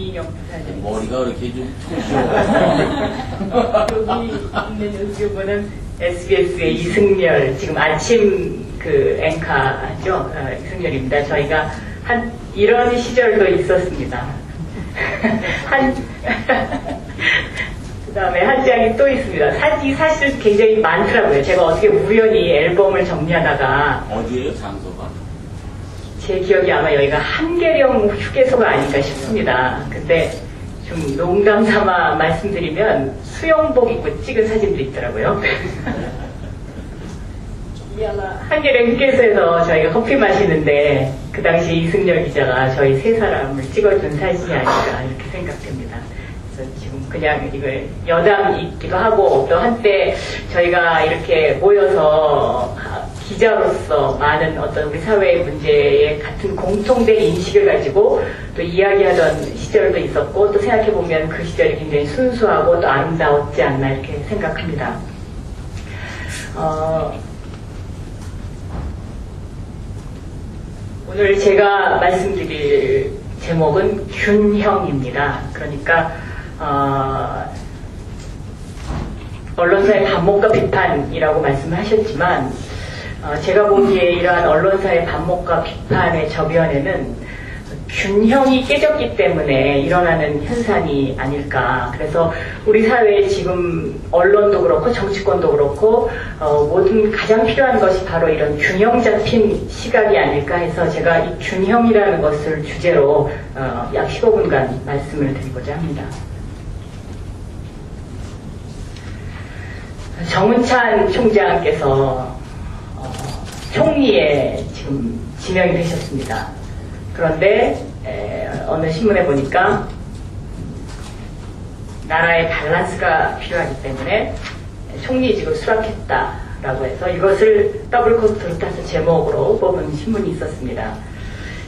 이인영 부사장. 머리가 그렇게 좀 여기 있는 유튜버는 SBS의 이승열, 지금 아침 그 앵커죠. 이승열입니다. 저희가 이런 시절도 있었습니다. 그 다음에 한 장이 또 있습니다. 사실 굉장히 많더라고요. 제가 어떻게 우연히 앨범을 정리하다가. 어디에요, 장소가? 제 기억이 아마 여기가 한계령 휴게소가 아닌가 싶습니다. 근데 좀 농담 삼아 말씀드리면 수영복 입고 찍은 사진도 있더라고요. 이 아마 한계령 휴게소에서 저희가 커피 마시는데 그 당시 이승열 기자가 저희 세 사람을 찍어준 사진이 아닌가 이렇게 생각됩니다. 그래서 지금 그냥 이걸 여담이기도 하고 또 한때 저희가 이렇게 모여서 기자로서 많은 어떤 우리 사회의 문제에 같은 공통된 인식을 가지고 또 이야기하던 시절도 있었고 또 생각해보면 그 시절이 굉장히 순수하고 또 아름다웠지 않나 이렇게 생각합니다. 오늘 제가 말씀드릴 제목은 균형입니다. 그러니까 언론사의 반목과 비판이라고 말씀하셨지만 제가 보기에 이러한 언론사의 반목과 비판의 저변에는 균형이 깨졌기 때문에 일어나는 현상이 아닐까. 그래서 우리 사회에 지금 언론도 그렇고 정치권도 그렇고 모든 가장 필요한 것이 바로 이런 균형 잡힌 시각이 아닐까 해서 제가 이 균형이라는 것을 주제로 약 15분간 말씀을 드리고자 합니다. 정은찬 총장께서 총리에 지금 지명이 되셨습니다. 그런데 어느 신문에 보니까 나라의 밸런스가 필요하기 때문에 총리직을 수락했다라고 해서 이것을 더블 코트로 따서 제목으로 뽑은 신문이 있었습니다.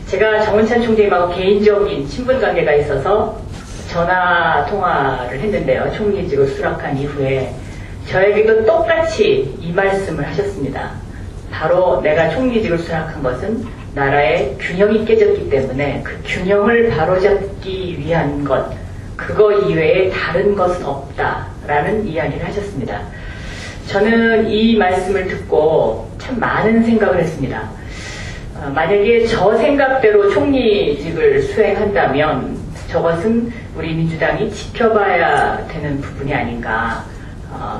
제가 정은찬 총장님하고 개인적인 친분 관계가 있어서 전화 통화를 했는데요. 총리직을 수락한 이후에 저에게도 똑같이 이 말씀을 하셨습니다. 바로 내가 총리직을 수락한 것은 나라의 균형이 깨졌기 때문에 그 균형을 바로잡기 위한 것, 그거 이외에 다른 것은 없다라는 이야기를 하셨습니다. 저는 이 말씀을 듣고 참 많은 생각을 했습니다. 만약에 저 생각대로 총리직을 수행한다면 저것은 우리 민주당이 지켜봐야 되는 부분이 아닌가.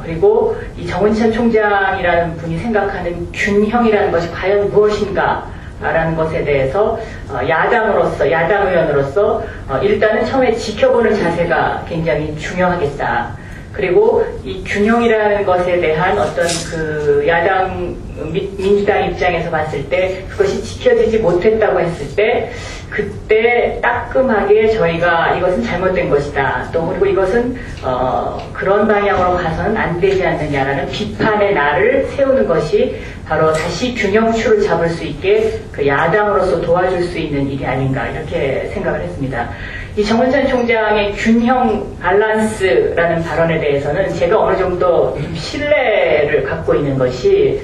그리고 이 정은찬 총장이라는 분이 생각하는 균형이라는 것이 과연 무엇인가 라는 것에 대해서 야당 의원으로서 일단은 처음에 지켜보는 자세가 굉장히 중요하겠다. 그리고 이 균형이라는 것에 대한 어떤 그 야당 민주당 입장에서 봤을 때 그것이 지켜지지 못했다고 했을 때 그때 따끔하게 저희가 이것은 잘못된 것이다. 또 그리고 이것은 그런 방향으로 가서는 안 되지 않느냐라는 비판의 날을 세우는 것이 바로 다시 균형추를 잡을 수 있게 그 야당으로서 도와줄 수 있는 일이 아닌가 이렇게 생각을 했습니다. 이 정은찬 총장의 균형 밸런스라는 발언에 대해서는 제가 어느 정도 좀 신뢰를 갖고 있는 것이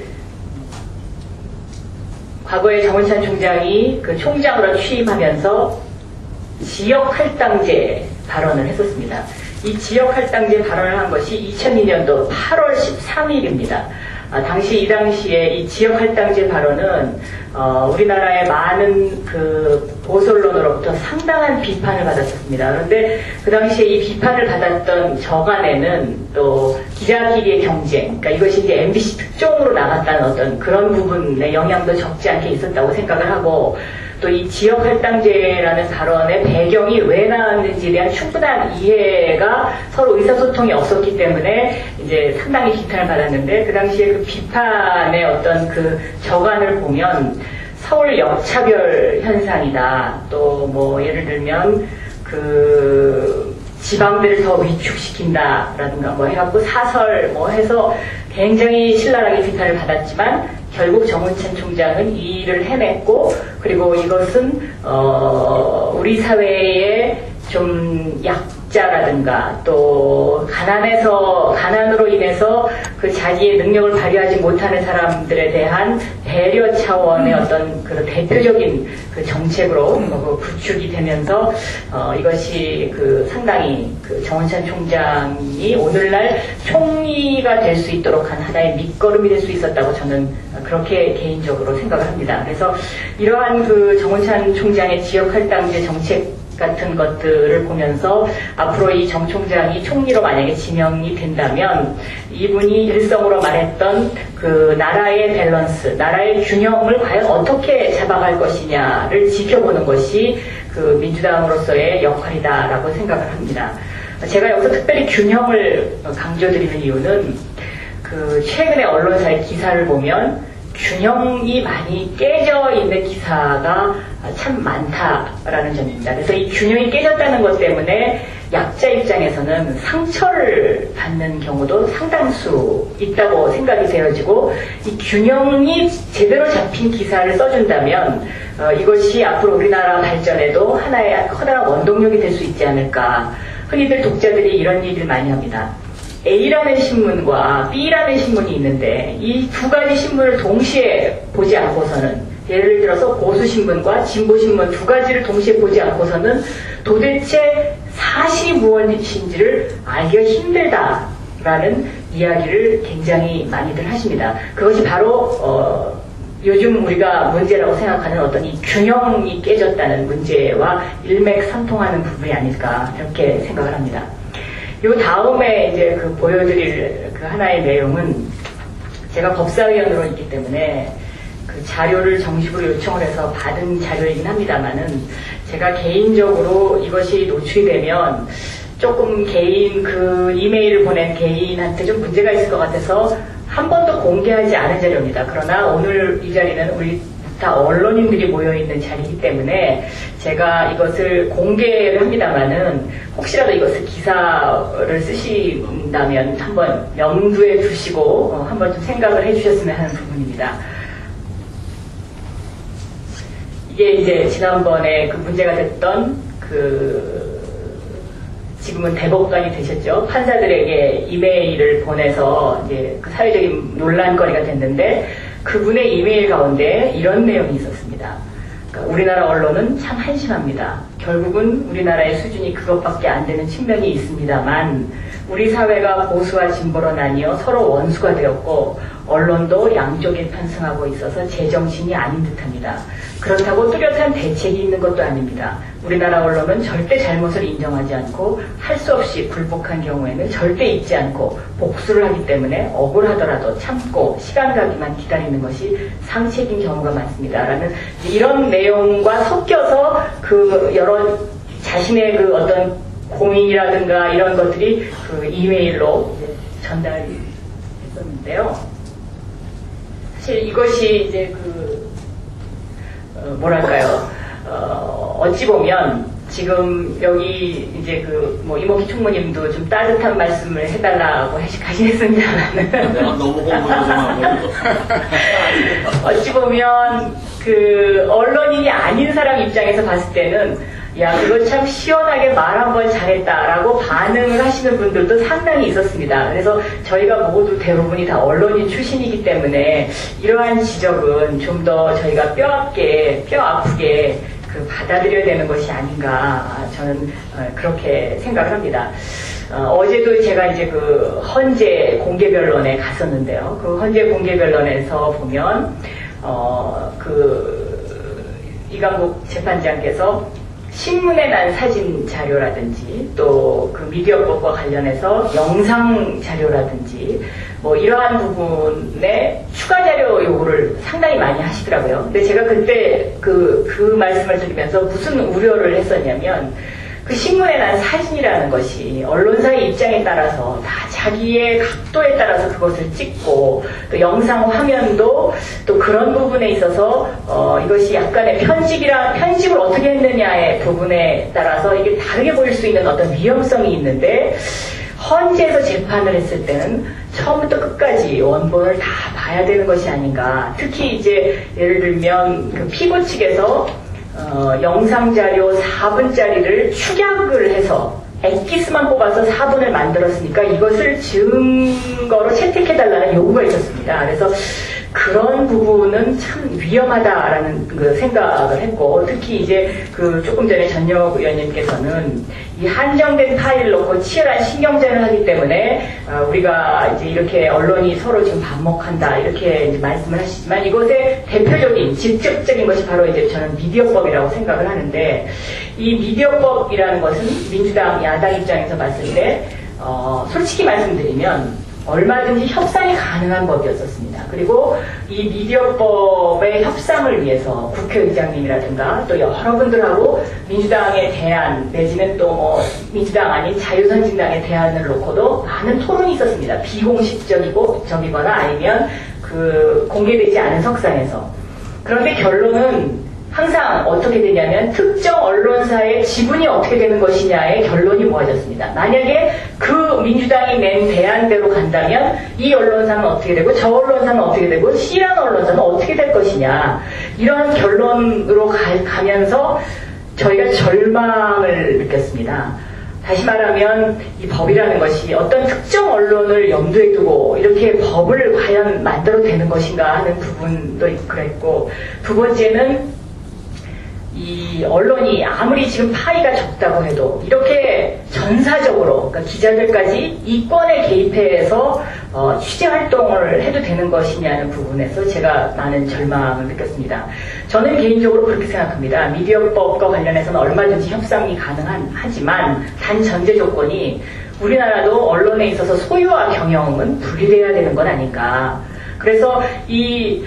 과거에 정은찬 총장이 그 총장으로 취임하면서 지역할당제 발언을 했었습니다. 이 지역할당제 발언을 한 것이 2002년도 8월 13일입니다. 이 당시에 이 지역할당제 발언은 우리나라의 많은 그 보수언론으로부터 상당한 비판을 받았었습니다. 그런데 그 당시에 이 비판을 받았던 저간에는 또 기자끼리의 경쟁, 그러니까 이것이 이제 MBC 특종으로 나갔다는 어떤 그런 부분의 영향도 적지 않게 있었다고 생각을 하고 또 이 지역할당제라는 발언의 배경이 왜 나왔는지에 대한 충분한 이해가 서로 의사소통이 없었기 때문에 이제 상당히 비판을 받았는데 그 당시에 그 비판의 어떤 그 저간을 보면 서울 역차별 현상이다. 또 뭐 예를 들면 그 지방들을 더 위축시킨다라든가 뭐 해갖고 사설 뭐 해서 굉장히 신랄하게 비판을 받았지만 결국 정은찬 총장은 이 일을 해냈고 그리고 이것은 우리 사회의 좀 약자라든가 또 가난으로 인해서 그 자기의 능력을 발휘하지 못하는 사람들에 대한 배려 차원의 어떤 그 대표적인 그 정책으로 구축이 되면서 이것이 그 상당히 그 정원찬 총장이 오늘날 총리가 될 수 있도록 한 하나의 밑거름이 될 수 있었다고 저는 그렇게 개인적으로 생각을 합니다. 그래서 이러한 그 정원찬 총장의 지역할당제 정책 같은 것들을 보면서 앞으로 이 정 총장이 총리로 만약에 지명이 된다면 이분이 일성으로 말했던 그 나라의 밸런스, 나라의 균형을 과연 어떻게 잡아갈 것이냐를 지켜보는 것이 그 민주당으로서의 역할이다라고 생각을 합니다. 제가 여기서 특별히 균형을 강조드리는 이유는 그 최근에 언론사의 기사를 보면 균형이 많이 깨져 있는 기사가 참 많다라는 점입니다. 그래서 이 균형이 깨졌다는 것 때문에 약자 입장에서는 상처를 받는 경우도 상당수 있다고 생각이 되어지고 이 균형이 제대로 잡힌 기사를 써준다면 이것이 앞으로 우리나라 발전에도 하나의 커다란 원동력이 될 수 있지 않을까. 흔히들 독자들이 이런 얘기를 많이 합니다. A라는 신문과 B라는 신문이 있는데 이 두 가지 신문을 동시에 보지 않고서는 예를 들어서 보수신문과 진보신문 두 가지를 동시에 보지 않고서는 도대체 사실이 무엇인지를 알기가 힘들다라는 이야기를 굉장히 많이들 하십니다. 그것이 바로 요즘 우리가 문제라고 생각하는 어떤 이 균형이 깨졌다는 문제와 일맥상통하는 부분이 아닐까 이렇게 생각을 합니다. 요 다음에 이제 그 보여드릴 그 하나의 내용은 제가 법사위원으로 있기 때문에 그 자료를 정식으로 요청을 해서 받은 자료이긴 합니다만은 제가 개인적으로 이것이 노출이 되면 조금 개인 그 이메일을 보낸 개인한테 좀 문제가 있을 것 같아서 한 번도 공개하지 않은 자료입니다. 그러나 오늘 이 자리는 우리 다 언론인들이 모여있는 자리이기 때문에 제가 이것을 공개를 합니다만은 혹시라도 이것을 기사를 쓰신다면 한번 염두에 두시고 한번 좀 생각을 해주셨으면 하는 부분입니다. 이게 이제 지난번에 그 문제가 됐던 지금은 대법관이 되셨죠. 판사들에게 이메일을 보내서 이제 그 사회적인 논란거리가 됐는데 그분의 이메일 가운데 이런 내용이 있었습니다. 그러니까 우리나라 언론은 참 한심합니다. 결국은 우리나라의 수준이 그것밖에 안 되는 측면이 있습니다만 우리 사회가 보수와 진보로 나뉘어 서로 원수가 되었고 언론도 양쪽에 편승하고 있어서 제정신이 아닌 듯합니다. 그렇다고 뚜렷한 대책이 있는 것도 아닙니다. 우리나라 언론은 절대 잘못을 인정하지 않고 할 수 없이 굴복한 경우에는 절대 잊지 않고 복수를 하기 때문에 억울하더라도 참고 시간 가기만 기다리는 것이 상책인 경우가 많습니다. 라는 이런 내용과 섞여서 그 여러 자신의 그 어떤 고민이라든가 이런 것들이 그 이메일로 이제 전달이 됐었는데요. 사실 이것이 이제 뭐랄까요. 어찌 보면 지금 여기 이제 이모키 총무님도 좀 따뜻한 말씀을 해달라고 하시겠습니다만은. 내가 너무 홍보해서 어찌 보면 언론인이 아닌 사람 입장에서 봤을 때는 야, 그거 참 시원하게 말 한 번 잘했다라고 반응을 하시는 분들도 상당히 있었습니다. 그래서 저희가 모두 대부분이 다 언론인 출신이기 때문에 이러한 지적은 좀 더 저희가 뼈 아프게 받아들여야 되는 것이 아닌가 저는 그렇게 생각을 합니다. 어제도 제가 이제 헌재 공개변론에 갔었는데요. 그 헌재 공개변론에서 보면 이강국 재판장께서 신문에 난 사진 자료라든지 또 미디어법과 관련해서 영상 자료라든지 이러한 부분에 추가 자료 요구를 상당히 많이 하시더라고요. 근데 제가 그때 그 말씀을 드리면서 무슨 우려를 했었냐면 그 신문에 난 사진이라는 것이 언론사의 입장에 따라서 다 자기의 각도에 따라서 그것을 찍고 또 영상 화면도 또 그런 부분에 있어서 이것이 약간의 편집을 어떻게 했느냐의 부분에 따라서 이게 다르게 보일 수 있는 어떤 위험성이 있는데 헌재에서 재판을 했을 때는 처음부터 끝까지 원본을 다 봐야 되는 것이 아닌가. 특히 이제 예를 들면 피고 측에서 영상자료 4분짜리를 축약을 해서 엑기스만 뽑아서 4분을 만들었으니까 이것을 증거로 채택해달라는 요구가 있었습니다. 그래서 그런 부분은 참 위험하다라는 그 생각을 했고, 특히 이제 그 조금 전에 전역 의원님께서는 이 한정된 파일을 놓고 치열한 신경전을 하기 때문에 우리가 이제 이렇게 언론이 서로 지금 반목한다 이렇게 이제 말씀을 하시지만, 이것의 대표적인 직접적인 것이 바로 이제 저는 미디어법이라고 생각을 하는데, 이 미디어법이라는 것은 민주당 야당 입장에서 봤을 때 솔직히 말씀드리면 얼마든지 협상이 가능한 법이었었습니다. 그리고 이 미디어법의 협상을 위해서 국회의장님이라든가 또 여러분들하고 민주당의 대안 내지는 또 뭐 민주당 아닌 자유선진당의 대안을 놓고도 많은 토론이 있었습니다. 비공식적이거나 아니면 그 공개되지 않은 석상에서. 그런데 결론은 항상 어떻게 되냐면 특정 언론사의 지분이 어떻게 되는 것이냐의 결론이 모아졌습니다. 만약에 그 민주당이 낸 대안대로 간다면 이 언론사는 어떻게 되고 저 언론사는 어떻게 되고 C라는 언론사는 어떻게 될 것이냐, 이런 결론으로 가면서 저희가 절망을 느꼈습니다. 다시 말하면 이 법이라는 것이 어떤 특정 언론을 염두에 두고 이렇게 법을 과연 만들어도 되는 것인가 하는 부분도 그랬고, 두 번째는 이 언론이 아무리 지금 파이가 적다고 해도 이렇게 전사적으로, 그러니까 기자들까지 이권에 개입해서 취재활동을 해도 되는 것이냐는 부분에서 제가 많은 절망을 느꼈습니다. 저는 개인적으로 그렇게 생각합니다. 미디어법과 관련해서는 얼마든지 협상이 가능하지만 단 전제 조건이 우리나라도 언론에 있어서 소유와 경영은 분리돼야 되는 건 아닌가. 그래서 이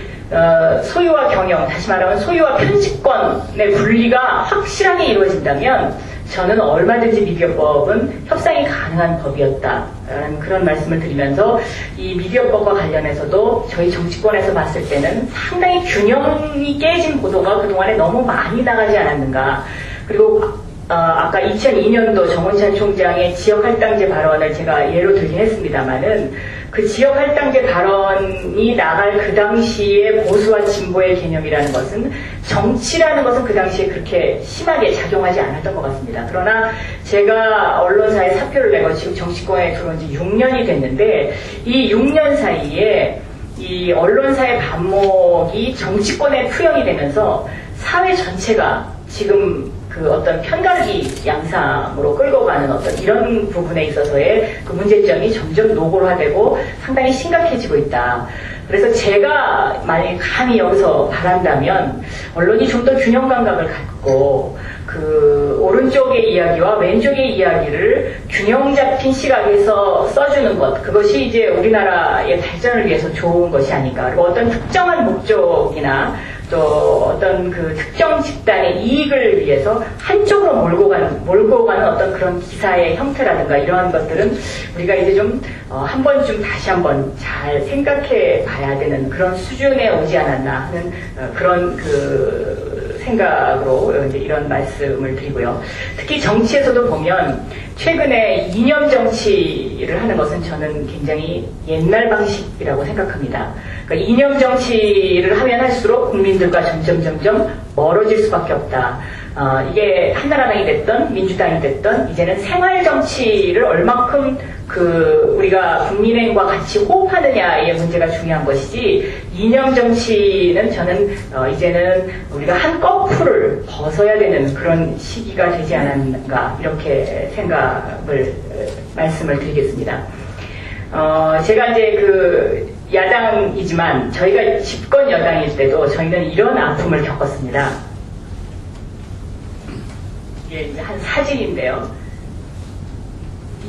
소유와 경영, 다시 말하면 소유와 편집권의 분리가 확실하게 이루어진다면 저는 얼마든지 미디어법은 협상이 가능한 법이었다라는 그런 말씀을 드리면서, 이 미디어법과 관련해서도 저희 정치권에서 봤을 때는 상당히 균형이 깨진 보도가 그동안에 너무 많이 나가지 않았는가. 그리고 아까 2002년도 정원찬 총장의 지역할당제 발언을 제가 예로 들긴 했습니다만은, 그 지역할당제 발언이 나갈 그 당시에 보수와 진보의 개념이라는 것은, 정치라는 것은 그 당시에 그렇게 심하게 작용하지 않았던 것 같습니다. 그러나 제가 언론사에 사표를 내고 지금 정치권에 들어온 지 6년이 됐는데, 이 6년 사이에 이 언론사의 반목이 정치권에 투영이 되면서 사회 전체가 지금 그 어떤 편가르기 양상으로 끌고 가는 어떤 이런 부분에 있어서의 그 문제점이 점점 노골화되고 상당히 심각해지고 있다. 그래서 제가 만약에 감히 여기서 바란다면 언론이 좀 더 균형 감각을 갖고 그 오른쪽의 이야기와 왼쪽의 이야기를 균형 잡힌 시각에서 써주는 것, 그것이 이제 우리나라의 발전을 위해서 좋은 것이 아닌가. 그리고 어떤 특정한 목적이나 또 어떤 그 특정 집단의 이익을 위해서 한쪽으로 몰고 가는 어떤 그런 기사의 형태라든가 이러한 것들은 우리가 이제 좀 한 번쯤 다시 한번 잘 생각해 봐야 되는 그런 수준에 오지 않았나 하는 그런 그 생각으로 이제 이런 말씀을 드리고요. 특히 정치에서도 보면 최근에 이념 정치를 하는 것은 저는 굉장히 옛날 방식이라고 생각합니다. 그러니까 이념 정치를 하면 할수록 국민들과 점점 멀어질 수밖에 없다. 이게 한나라당이 됐던 민주당이 됐던 이제는 생활 정치를 얼마큼 그 우리가 국민의힘과 같이 호흡하느냐의 문제가 중요한 것이지, 이념 정치는 저는 이제는 우리가 한 거풀을 벗어야 되는 그런 시기가 되지 않았는가, 이렇게 생각을 말씀을 드리겠습니다. 제가 이제 그 야당이지만 저희가 집권 여당일 때도 저희는 이런 아픔을 겪었습니다. 이게 이제 한 사진인데요.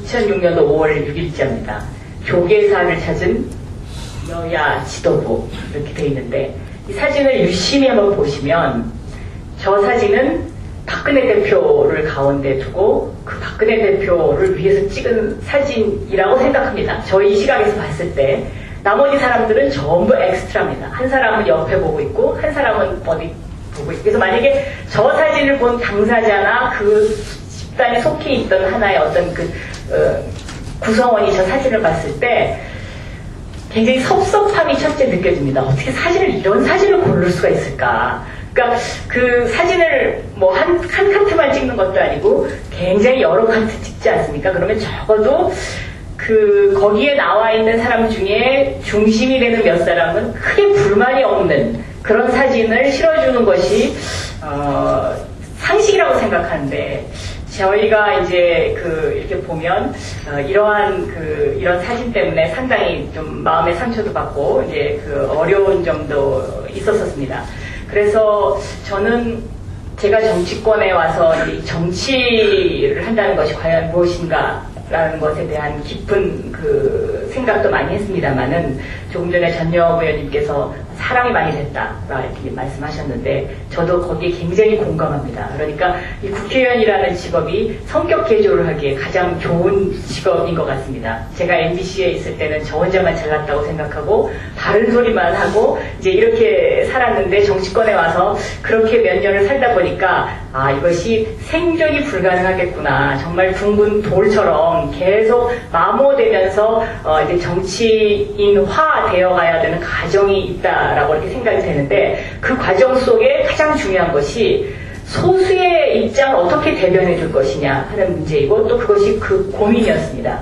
2006년도 5월 6일자입니다. 교계사를 찾은 여야 지도부, 이렇게 돼 있는데, 이 사진을 유심히 한번 보시면 저 사진은 박근혜 대표를 가운데 두고 그 박근혜 대표를 위해서 찍은 사진이라고 생각합니다. 저희 시각에서 봤을 때. 나머지 사람들은 전부 엑스트라입니다. 한 사람은 옆에 보고 있고 한 사람은 어디 보고 있고. 그래서 만약에 저 사진을 본 당사자나 그 집단에 속해 있던 하나의 어떤 그 구성원이 저 사진을 봤을 때 굉장히 섭섭함이 첫째 느껴집니다. 어떻게 이런 사진을 고를 수가 있을까. 그러니까 그 사진을 뭐 한 카트만 찍는 것도 아니고 굉장히 여러 카트 찍지 않습니까? 그러면 적어도 거기에 나와 있는 사람 중에 중심이 되는 몇 사람은 크게 불만이 없는 그런 사진을 실어주는 것이, 상식이라고 생각하는데, 저희가 이제 이렇게 보면, 이런 사진 때문에 상당히 좀 마음의 상처도 받고, 이제 어려운 점도 있었었습니다. 그래서 저는 제가 정치권에 와서 이 정치를 한다는 것이 과연 무엇인가, 라는 것에 대한 깊은 생각도 많이 했습니다만은 조금 전에 전여부 의원님께서 사랑이 많이 됐다 이렇게 말씀하셨는데 저도 거기에 굉장히 공감합니다. 그러니까 이 국회의원이라는 직업이 성격 개조를 하기에 가장 좋은 직업인 것 같습니다. 제가 MBC에 있을 때는 저 혼자만 잘났다고 생각하고 바른 소리만 하고 이제 이렇게 살았는데 정치권에 와서 그렇게 몇 년을 살다 보니까 이것이 생존이 불가능하겠구나. 정말 둥근 돌처럼 계속 마모되면서 이제 정치인화 되어 가야 되는 과정이 있다라고 이렇게 생각이 되는데 그 과정 속에 가장 중요한 것이 소수의 입장을 어떻게 대변해 줄 것이냐 하는 문제이고 또 그것이 그 고민이었습니다.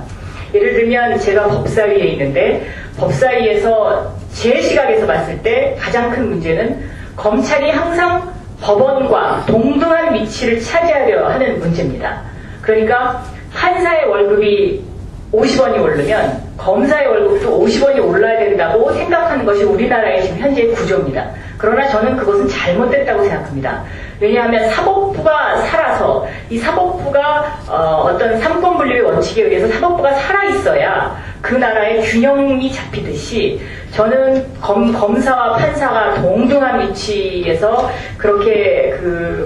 예를 들면 제가 법사위에 있는데 법사위에서 제 시각에서 봤을 때 가장 큰 문제는 검찰이 항상 법원과 동등한 위치를 차지하려 하는 문제입니다. 그러니까 판사의 월급이 50원이 오르면 검사의 월급도 50원이 올라야 된다고 생각하는 것이 우리나라의 지금 현재의 구조입니다. 그러나 저는 그것은 잘못됐다고 생각합니다. 왜냐하면 사법부가 살아서 이 사법부가 어떤 삼권분립의 원칙에 의해서 사법부가 살아있어야 그 나라의 균형이 잡히듯이 저는 검사와 판사가 동등한 위치에서 그렇게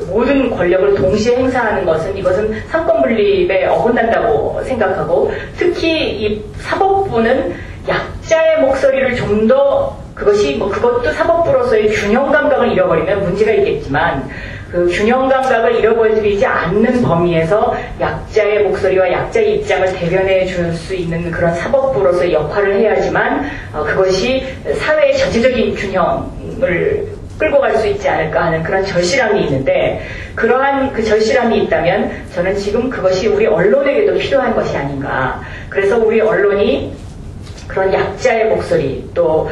모든 권력을 동시에 행사하는 것은 이것은 삼권분립에 어긋난다고 생각하고 특히 이 사법부는 약자의 목소리를 좀 더 그것도 사법부로서의 균형 감각을 잃어버리면 문제가 있겠지만 그 균형 감각을 잃어버리지 않는 범위에서 약자의 목소리와 약자의 입장을 대변해 줄 수 있는 그런 사법부로서의 역할을 해야지만 그것이 사회의 전체적인 균형을 끌고 갈 수 있지 않을까 하는 그런 절실함이 있는데 그러한 그 절실함이 있다면 저는 지금 그것이 우리 언론에게도 필요한 것이 아닌가. 그래서 우리 언론이 그런 약자의 목소리 또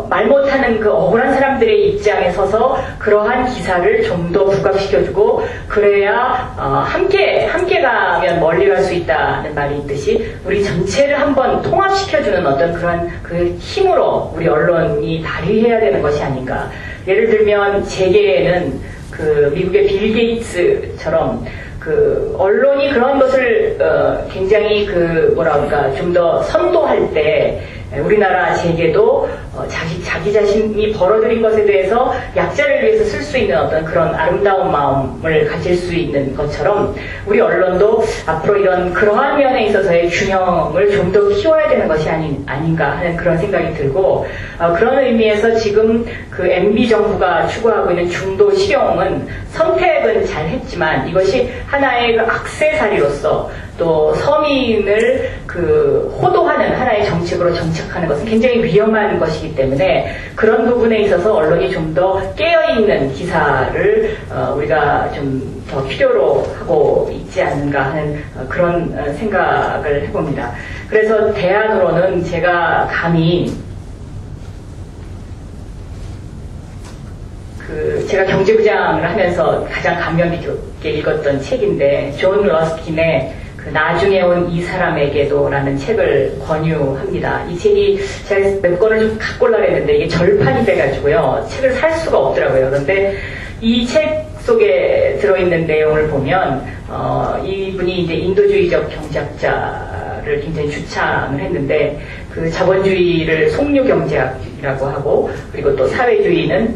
말 못하는 그 억울한 사람들의 입장에 서서 그러한 기사를 좀 더 부각시켜주고 그래야 함께 가면 멀리 갈 수 있다는 말이 있듯이 우리 전체를 한번 통합시켜주는 어떤 그런 그 힘으로 우리 언론이 발휘해야 되는 것이 아닌가. 예를 들면 재계에는 미국의 빌 게이츠처럼 언론이 그런 것을 굉장히 좀 더 선도할 때 우리나라 재계도 자기 자신이 벌어들인 것에 대해서 약자를 위해서 쓸 수 있는 어떤 그런 아름다운 마음을 가질 수 있는 것처럼 우리 언론도 앞으로 그러한 면에 있어서의 균형을 좀 더 키워야 되는 것이 아닌가 하는 그런 생각이 들고 그런 의미에서 지금 MB 정부가 추구하고 있는 중도 실용은 선택은 잘 했지만 이것이 하나의 악세사리로서 또 서민을 호도하는 하나의 정책으로 정착하는 것은 굉장히 위험한 것이기 때문에 그런 부분에 있어서 언론이 좀 더 깨어있는 기사를 우리가 좀 더 필요로 하고 있지 않는가 하는 그런 생각을 해봅니다. 그래서 대안으로는 제가 감히 제가 경제부장을 하면서 가장 감명 깊게 읽었던 책인데 존 러스킨의 나중에 온 이 사람에게도라는 책을 권유합니다. 이 책이 제가 몇 권을 좀 갖고 오려고 했는데 이게 절판이 돼가지고요. 책을 살 수가 없더라고요. 그런데 이 책 속에 들어있는 내용을 보면 이분이 이제 인도주의적 경제학자를 굉장히 주창을 했는데 자본주의를 속류경제학이라고 하고 그리고 또 사회주의는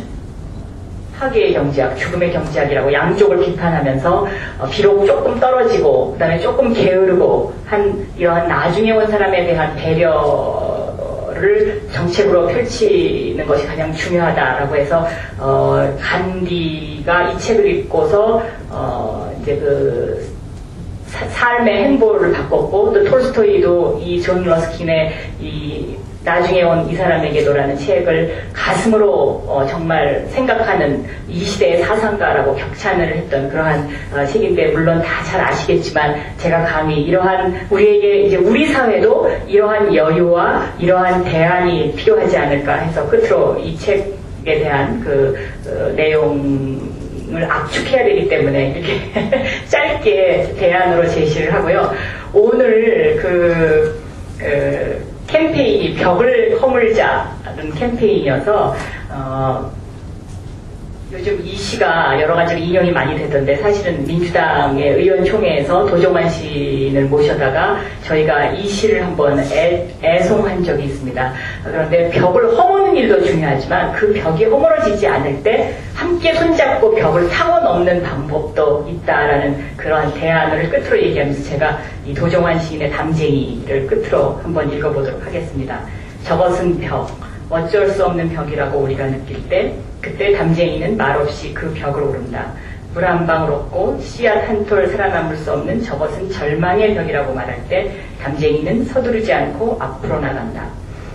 파괴의 경제학, 죽음의 경제학이라고 양쪽을 비판하면서 비록 조금 떨어지고 그다음에 조금 게으르고 한 이러한 나중에 온 사람에 대한 배려를 정책으로 펼치는 것이 가장 중요하다라고 해서 간디가 이 책을 읽고서 이제 삶의 행보를 바꿨고 또 톨스토이도 이 존 러스킨의 이 나중에 온 이 사람에게도라는 책을 가슴으로 정말 생각하는 이 시대의 사상가라고 격찬을 했던 그러한 책인데, 물론 다 잘 아시겠지만 제가 감히 이러한 우리에게 이제 우리 사회도 이러한 여유와 이러한 대안이 필요하지 않을까 해서 끝으로 이 책에 대한 그 내용을 압축해야 되기 때문에 이렇게 짧게 대안으로 제시를 하고요. 오늘 캠페인이 벽을 허물자는 캠페인이어서 요즘 이 시가 여러 가지로 인용이 많이 되던데, 사실은 민주당의 의원총회에서 도종환 시인을 모셔다가 저희가 이 시를 한번 애송한 적이 있습니다. 그런데 벽을 허무는 일도 중요하지만 그 벽이 허물어지지 않을 때 함께 손잡고 벽을 타고 넘는 방법도 있다라는 그러한 대안을 끝으로 얘기하면서 제가 이 도종환 시인의 담쟁이를 끝으로 한번 읽어보도록 하겠습니다. 저것은 벽, 어쩔 수 없는 벽이라고 우리가 느낄 때, 그때 담쟁이는 말없이 그 벽을 오른다. 물 한 방울 없고 씨앗 한 톨 살아남을 수 없는 저것은 절망의 벽이라고 말할 때, 담쟁이는 서두르지 않고 앞으로 나간다.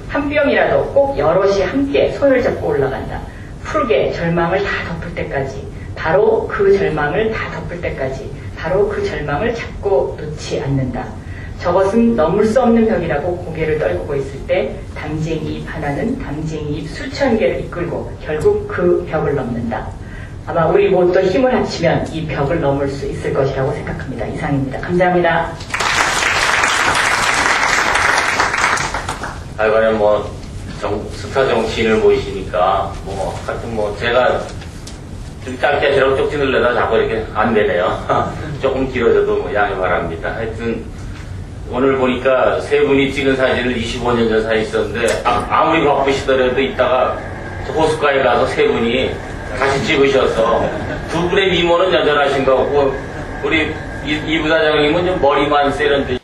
한 뼘이라도 꼭 여럿이 함께 손을 잡고 올라간다. 푸르게 절망을 다 덮을 때까지, 바로 그 절망을 다 덮을 때까지, 바로 그 절망을 잡고 놓지 않는다. 저것은 넘을 수 없는 벽이라고 고개를 떨구고 있을 때, 담쟁이 잎 하나는 담쟁이 잎 수천 개를 이끌고 결국 그 벽을 넘는다. 아마 우리 모두 힘을 합치면 이 벽을 넘을 수 있을 것이라고 생각합니다. 이상입니다. 감사합니다. 하여간에 스타 정치인을 모시니까, 하여튼 제가 좀 짧게 하시라고 쪽지를 내다 자꾸 이렇게 안 되네요. 조금 길어져도 양해 바랍니다. 하여튼, 오늘 보니까 세 분이 찍은 사진을 25년 전 사진 있었는데, 아무리 바쁘시더라도 이따가 호숫가에 가서 세 분이 같이 찍으셔서 두 분의 미모는 여전하신 것 같고, 우리 이 부사장님은 좀 머리만 세련되시